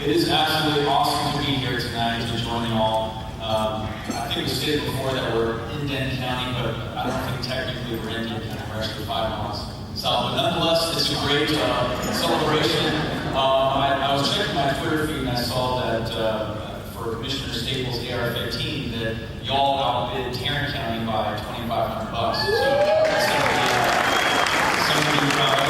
It is absolutely awesome to be here tonight to join you all. I think we stated before that we're in Denton County, but I don't think technically we're in Denton County. We're actually 5 miles south. But nonetheless, it's a great celebration. I was checking my Twitter feed and I saw that for Commissioner Staples' AR-15 that y'all outbid Tarrant County by $2,500. So that's something to be proud of.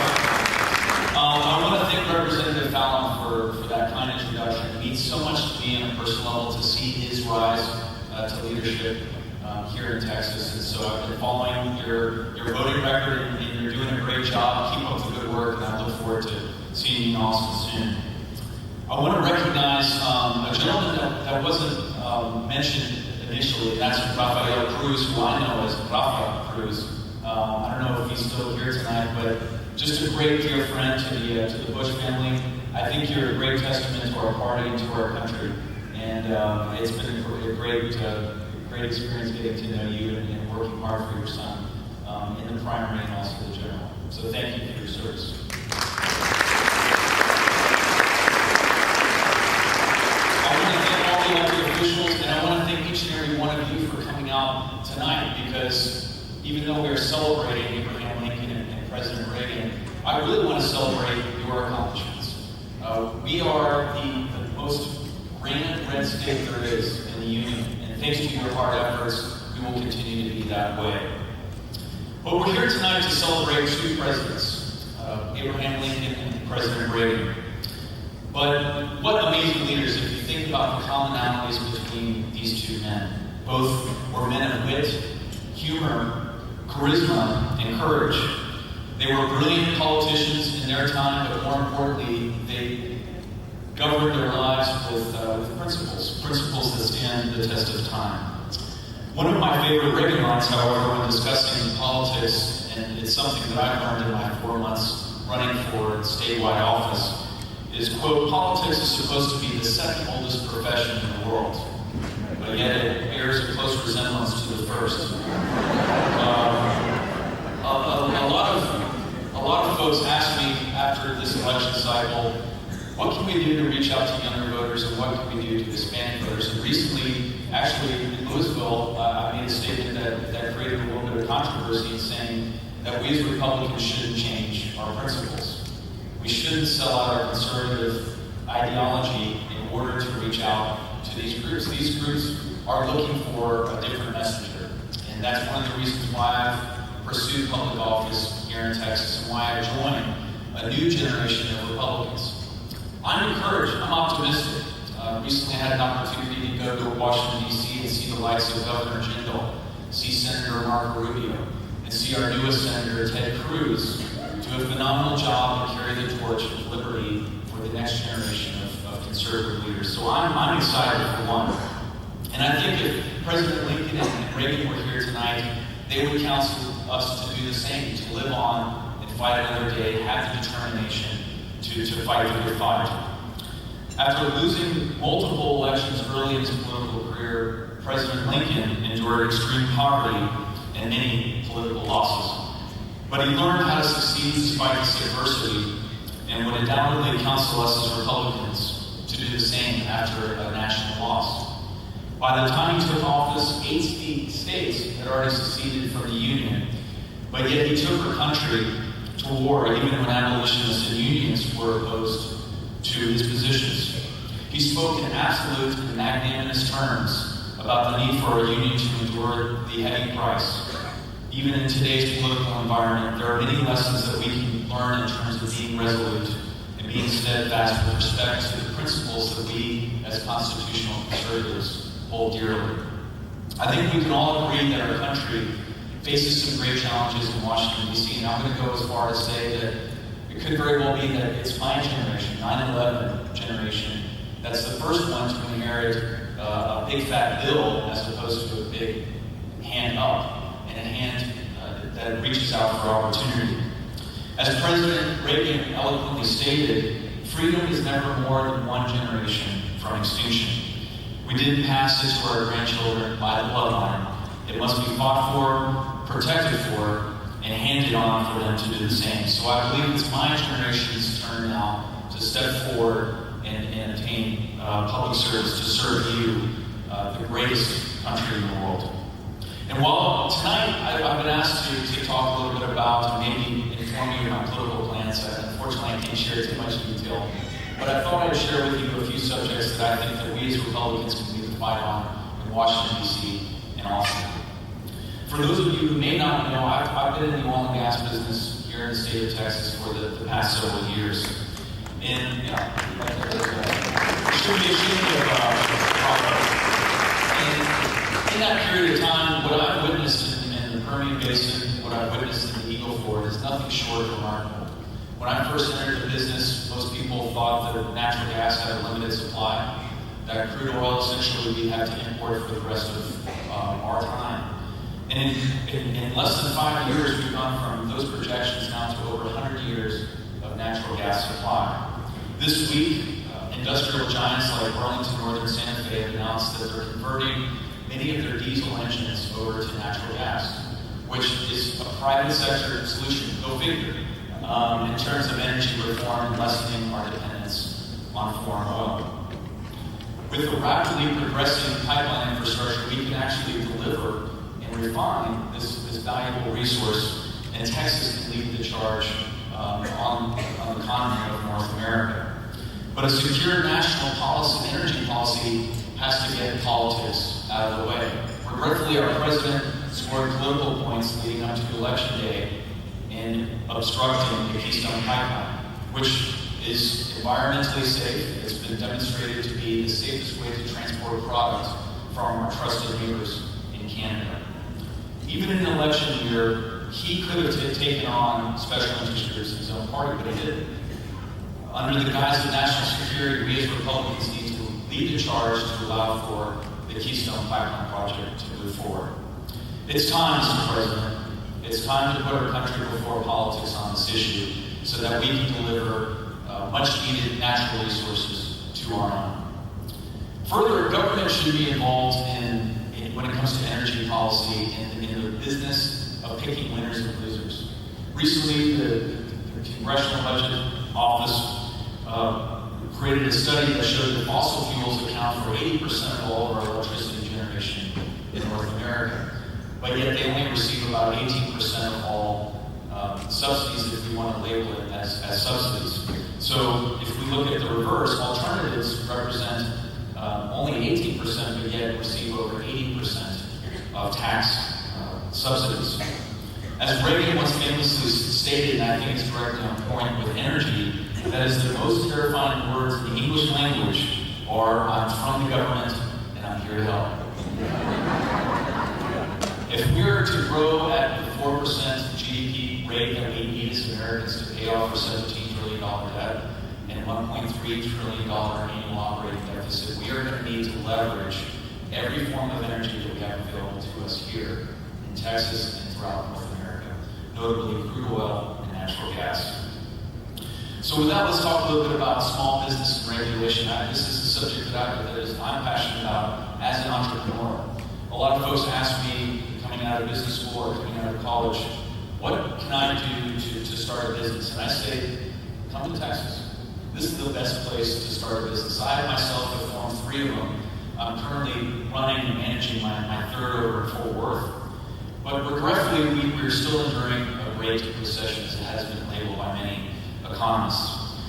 I want to thank Representative Fallon for that kind introduction. It means so much to me on a personal level to see his rise to leadership here in Texas. And so I've been following your voting record, and you're doing a great job. Keep up the good work, and I look forward to seeing you in Austin soon. I want to recognize a gentleman that wasn't mentioned initially, and that's Rafael Cruz, who I know as Rafa Cruz. I don't know if he's still here tonight, but just a great dear friend to the Bush family. I think you're a great testament to our party and to our country, and it's been a great experience getting to know you and working hard for your son in the primary and also the general. So thank you for your service. I want to thank all the elected officials, and I want to thank each and every one of you for coming out tonight, because even though we are celebrating Abraham Lincoln and President Reagan, I really want to celebrate your accomplishments. We are the most grand red state there is in the Union, and thanks to your hard efforts, we will continue to be that way. But we're here tonight to celebrate two presidents, Abraham Lincoln and President Reagan. But what amazing leaders, if you think about the commonalities between these two men. Both were men of wit, humor, charisma, and courage. They were brilliant politicians in their time, but more importantly, they governed their lives with principles that stand the test of time. One of my favorite Reagan lines, however, when discussing politics, and it's something that I've learned in my 4 months running for statewide office, is, quote, politics is supposed to be the second oldest profession in the world, but yet it bears a close resemblance to the first. A lot of folks ask me after this election cycle, what can we do to reach out to younger voters, and what can we do to Hispanic voters? And recently, actually, in Louisville, I made a statement that created a little bit of controversy, saying that we as Republicans shouldn't change our principles. We shouldn't sell out our conservative ideology in order to reach out to these groups. These groups are looking for a different messenger, and that's one of the reasons why I've pursued public office here in Texas and why I joined a new generation of Republicans. I'm encouraged, I'm optimistic. Recently I had an opportunity to go to Washington, D.C. and see the likes of Governor Jindal, see Senator Marco Rubio, and see our newest Senator, Ted Cruz, do a phenomenal job and carry the torch of liberty for the next generation of conservative leaders. So I'm excited for one. And I think if President Lincoln and Reagan were here tonight, they would counsel us to do the same, to live on and fight another day, have the determination to fight a good fight. After losing multiple elections early in his political career, President Lincoln endured extreme poverty and many political losses. But he learned how to succeed despite this adversity, and would undoubtedly counsel us as Republicans to do the same after a national loss. By the time he took office, 8 states had already seceded from the Union, but yet he took our country to war even when abolitionists and unionists were opposed to his positions. He spoke in absolute and magnanimous terms about the need for our union to endure the heavy price. Even in today's political environment, there are many lessons that we can learn in terms of being resolute and being steadfast with respect to the principles that we as constitutional conservatives hold dearly. I think we can all agree that our country faces some great challenges in Washington, D.C., and I'm going to go as far as say that it could very well be that it's my generation, 9/11 generation, that's the first one to inherit a big fat bill as opposed to a big hand up and a hand that reaches out for opportunity. As President Reagan eloquently stated, freedom is never more than one generation from extinction. We didn't pass it to our grandchildren by the bloodline. It must be fought for, protected for, and handed on for them to do the same. So I believe it's my generation's turn now to step forward and attain public service to serve you, the greatest country in the world. And while tonight I've been asked to talk a little bit about and maybe inform you of my political plans, unfortunately I can't share too much detail, but I thought I'd share with you a few subjects that I think that we as Republicans can lead the fight on in Washington, D.C. and Austin. For those of you who may not know, I've been in the oil and gas business here in the state of Texas for the past several years. And it should be ashamed of progress. And in that period of time, what I've witnessed in the Permian Basin, what I've witnessed in the Eagle Ford is nothing short of remarkable. When I first entered the business, most people thought that natural gas had a limited supply, that crude oil essentially we had to import for the rest of our time. And in less than 5 years, we've gone from those projections now to over 100 years of natural gas supply. This week, industrial giants like Burlington Northern Santa Fe have announced that they're converting many of their diesel engines over to natural gas, which is a private sector solution, go figure, in terms of energy reform and lessening our dependence on foreign oil. With the rapidly progressing pipeline infrastructure, we can actually deliver and refine this valuable resource, and Texas can lead the charge on the continent of North America. But a secure national policy, energy policy, has to get politics out of the way. Regretfully, our president scored political points leading up to Election Day in obstructing the Keystone Pipeline, which is environmentally safe. It's been demonstrated to be the safest way to transport product from our trusted neighbors in Canada. Even in an election year, he could have taken on special interest groups in his own party, but he didn't. Under the guise of national security, we as Republicans need to lead the charge to allow for the Keystone Pipeline project to move forward. It's time, Mr. President. It's time to put our country before politics on this issue so that we can deliver much-needed natural resources to our own. Further, government should be involved when it comes to energy policy in the business of picking winners and losers. Recently, the Congressional Budget Office created a study that showed that fossil fuels account for 80% of all of our electricity generation in North America, but yet they only receive about 18% of all subsidies, if we want to label it as subsidies. So if we look at the reverse, alternatives represent only 18%, but yet receive over 80% of tax subsidies. As Reagan once famously stated, and I think it's directly on point with energy, that is the most terrifying words in the English language are, I'm from the government and I'm here to help. If we are to grow at the 4% GDP rate that we need as Americans to pay off our $17 trillion debt and $1.3 trillion annual operating deficit, we are going to need to leverage every form of energy that we have available to us here in Texas and throughout North America, notably crude oil and natural gas. So with that, let's talk a little bit about small business and regulation. This is the subject that I'm passionate about as an entrepreneur. A lot of folks ask me, coming out of business school or coming out of college, what can I do to start a business? And I say, come to Texas. This is the best place to start a business. I myself have formed 3 of them. I'm currently running and managing my third over in Fort Worth. But regretfully, we're still enduring a great recession, as it has been labeled by many economists.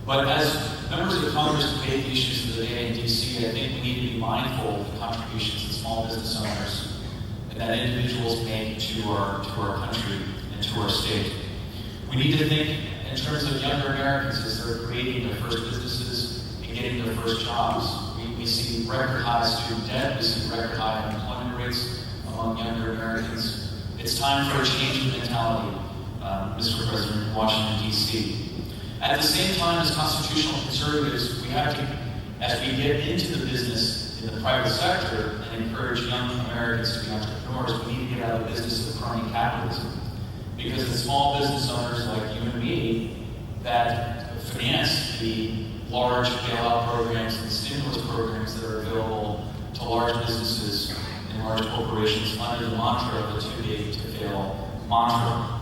But as members of Congress debate the issues of the day in D.C., I think we need to be mindful of the contributions that small business owners and that individuals make to our country and to our state. We need to think in terms of younger Americans as they're creating their first businesses and getting their first jobs. We see record high student debt, we see record high unemployment rates among younger Americans. It's time for a change in mentality, Mr. President, in Washington, D.C. At the same time, as constitutional conservatives, we have to, as we get into the business in the private sector and encourage young Americans to be entrepreneurs, we need to get out of the business of crony capitalism. Because it's small business owners like you and me that finance the large bailout programs and stimulus programs that are available to large businesses and large corporations under the mantra of the too big to fail mantra.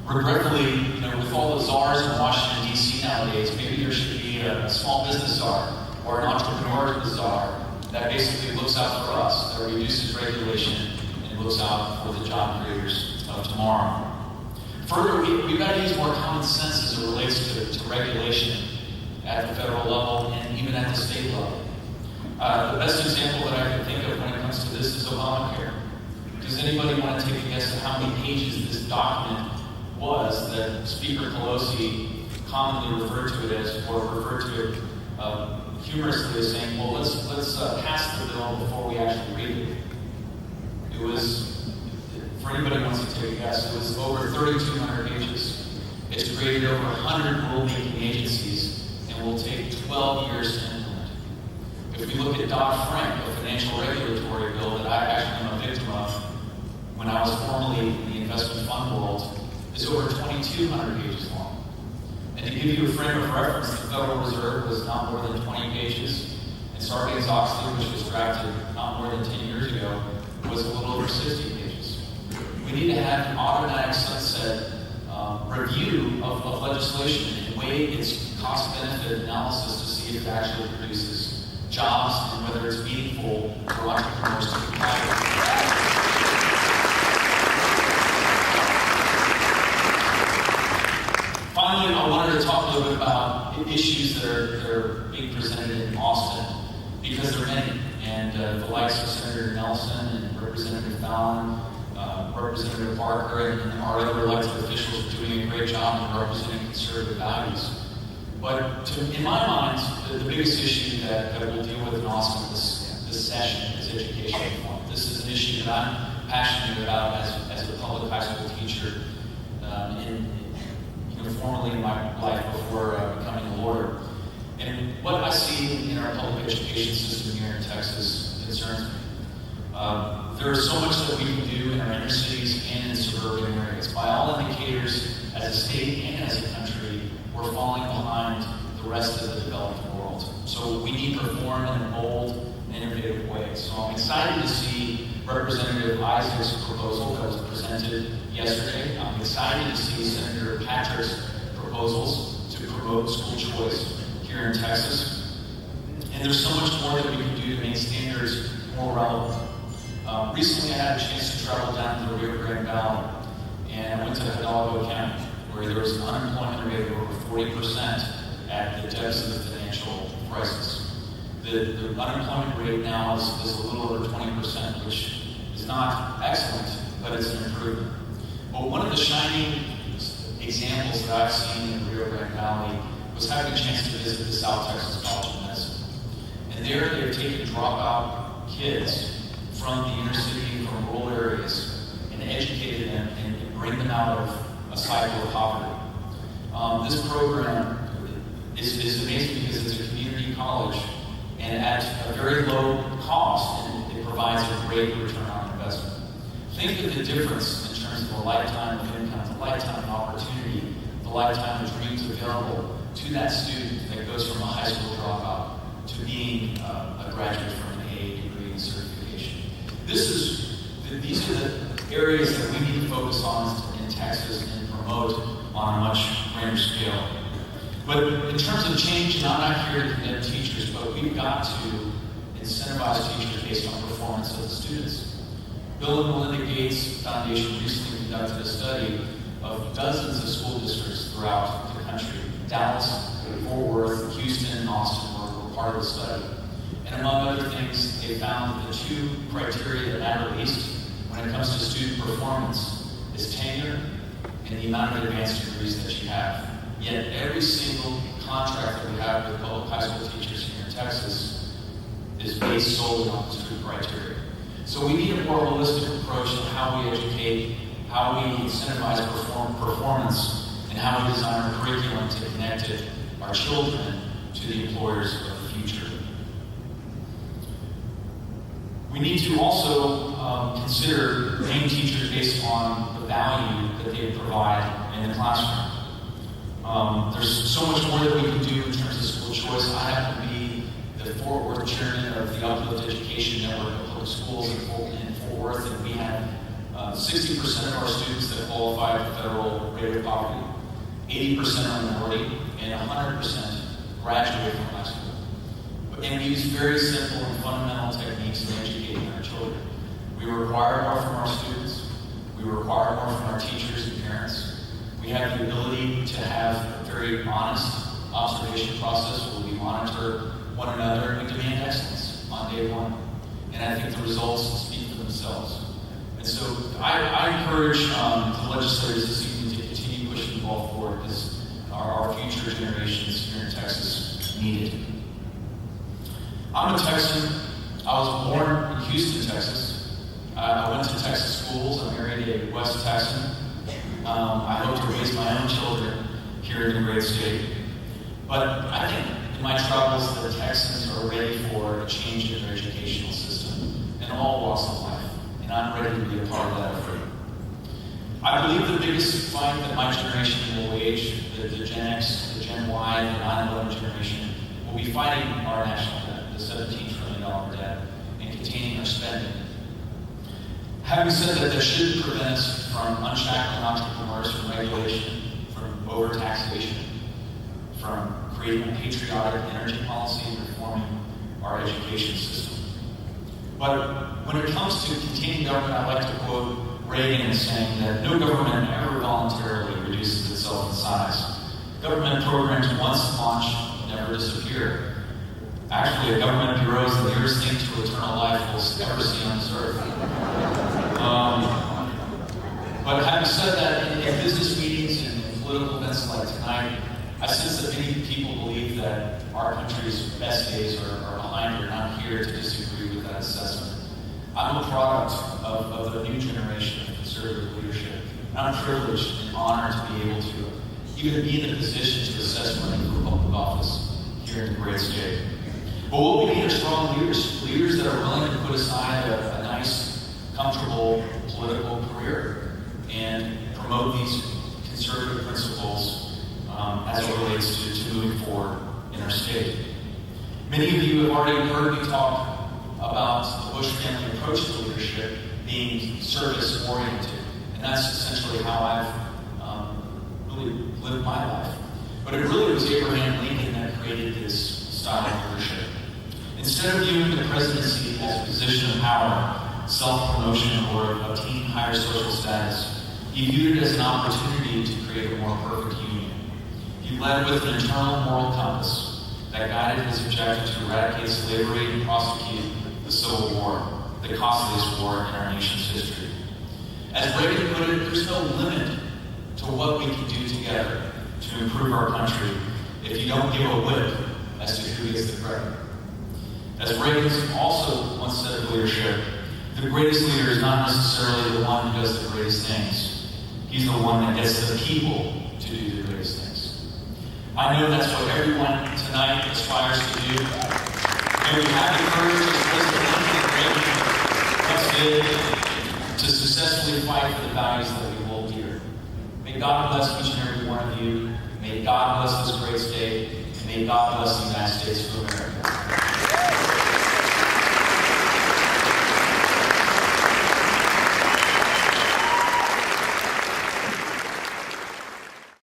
Regretfully, with all the czars in Washington, D.C. nowadays, maybe there should be a small business czar or an entrepreneur czar that basically looks out for us, that reduces regulation and looks out for the job creators of tomorrow. Further, we've got to use more common sense as it relates to regulation at the federal level and even at the state level. The best example that I can think of when it comes to this is Obamacare. Does anybody want to take a guess at how many pages this document was that Speaker Pelosi commonly referred to it as, or referred to it humorously as saying, well, let's pass the bill before we actually read it. It was, for anybody who wants to take a guess, it was over 3,200 pages. It's created over 100 rulemaking agencies and will take 12 years to implement. If we look at Dodd-Frank, the financial regulatory bill that I actually am a victim of when I was formerly in the investment fund world, is over 2,200 pages long. And to give you a frame of reference, the Federal Reserve was not more than 20 pages, and Sarbanes-Oxley, which was drafted not more than 10 years ago, was a little over 60 pages. We need to have an automatic sunset review of legislation and weigh its cost-benefit analysis to see if it actually produces jobs and whether it's meaningful for entrepreneurs to comply with. Finally, I wanted to talk a little bit about issues that are being presented in Austin, because there are many, and the likes of Senator Nelson and Representative Fallon, Representative Parker, and our other elected officials are doing a great job in representing conservative values. But in my mind, the biggest issue that we'll deal with in Austin this session is education reform. This is an issue that I'm passionate about as a public high school teacher, formerly in my life before becoming a lawyer. And what I see in our public education system here in Texas concerns me. There is so much that we can do in our inner cities and in suburban areas. By all indicators, as a state and as a country, we're falling behind the rest of the developed world. So we need reform in a bold and innovative way. So I'm excited to see Representative Isaac's proposal that was presented yesterday. I'm excited to see Senator Patrick's proposals to promote school choice here in Texas. And there's so much more that we can do to make standards more relevant. Recently, I had a chance to travel down to the Rio Grande Valley, and I went to Hidalgo County, where there was an unemployment rate of over 40% at the depths of the financial crisis. The unemployment rate now is a little over 20%, which is not excellent, but it's an improvement. But one of the shining examples that I've seen in the Rio Grande Valley was having a chance to visit the South Texas College of Medicine. And there they're taking dropout kids from the inner city, from rural areas, and educating them and bring them out of a cycle of poverty. This program is amazing because it's a community college, and at a very low cost, and it provides a great return on investment. Think of the difference in terms of the lifetime of income, the lifetime of opportunity, the lifetime of dreams available to that student that goes from a high school dropout to being a graduate from an AA degree and certification. These are the areas that we need to focus on in Texas and promote on a much grander scale. But in terms of change, and I'm not here to condemn teachers, but we've got to incentivize teachers based on performance of the students. Bill and Melinda Gates Foundation recently conducted a study of dozens of school districts throughout the country. Dallas, Fort Worth, Houston, and Austin were part of the study. And among other things, they found that the two criteria that matter least when it comes to student performance is tenure and the amount of advanced degrees that you have. Yet every single contract that we have with public high school teachers here in Texas is based solely on those two criteria. So we need a more holistic approach to how we educate, how we incentivize performance, and how we design our curriculum to connect our children to the employers of the future. We need to also consider paying teachers based on the value that they provide in the classroom. There's so much more that we can do in terms of school choice. I happen to be the Fort Worth chairman of the Uplift Education Network of Public Schools in Fort Worth, and we have 60% of our students that qualify for federal rate of poverty, 80% are minority, and 100% graduate from high school. And we use very simple and fundamental techniques in educating our children. We require more from our students. We require more from our teachers and parents. We have the ability to have a very honest observation process where we monitor one another and we demand excellence on day one. And I think the results speak for themselves. And so I encourage the legislators this evening to continue pushing the ball forward because our future generations here in Texas need it. I'm a Texan. I was born in Houston, Texas. I went to Texas schools. I married a West Texan. I hope to raise my own children here in the great state. But I think in my travels that Texans are ready for a change in their educational system in all walks of life. And I'm ready to be a part of that effort. I believe the biggest fight that my generation will wage, the Gen X, the Gen Y, the 9/11 generation, will be fighting our national debt, the $17 trillion debt, and containing our spending. Having said that shouldn't prevent us from unshackling entrepreneurs from regulation, from over-taxation, from creating a patriotic energy policy and reforming our education system. But when it comes to containing government, I like to quote Reagan as saying that no government ever voluntarily reduces itself in size. Government programs once launched never disappear. Actually, a government bureau is the nearest thing to eternal life we'll ever see on this earth. But having said that, in business meetings and in political events like tonight, I sense that many people believe that our country's best days are behind. We're not here to disagree with that assessment. I'm a product of the new generation of conservative leadership. I'm privileged and honored to be able to even be in the position to assess running for public office here in the great state. But what we need are strong leaders that are willing to put aside a nice, comfortable political career and promote these conservative principles as it relates to moving forward in our state. Many of you have already heard me talk about the Bush family approach to leadership being service-oriented, and that's essentially how I've really lived my life. But it really was Abraham Lincoln that created this style of leadership. Instead of viewing the presidency as a position of power, self-promotion, or obtaining higher social status, he viewed it as an opportunity to create a more perfect union. He led with an internal moral compass that guided his objective to eradicate slavery and prosecute the Civil War, the costliest war in our nation's history. As Reagan put it, there's no limit to what we can do together to improve our country if you don't give a whip as to who gets the credit. As Reagan also once said of leadership, the greatest leader is not necessarily the one who does the greatest things. He's the one that gets the people to do the greatest things. I know that's what everyone tonight aspires to do. And we have the courage as President Lincoln once did to successfully fight for the values that we hold dear. May God bless each and every one of you. May God bless this great state. And may God bless the United States of America.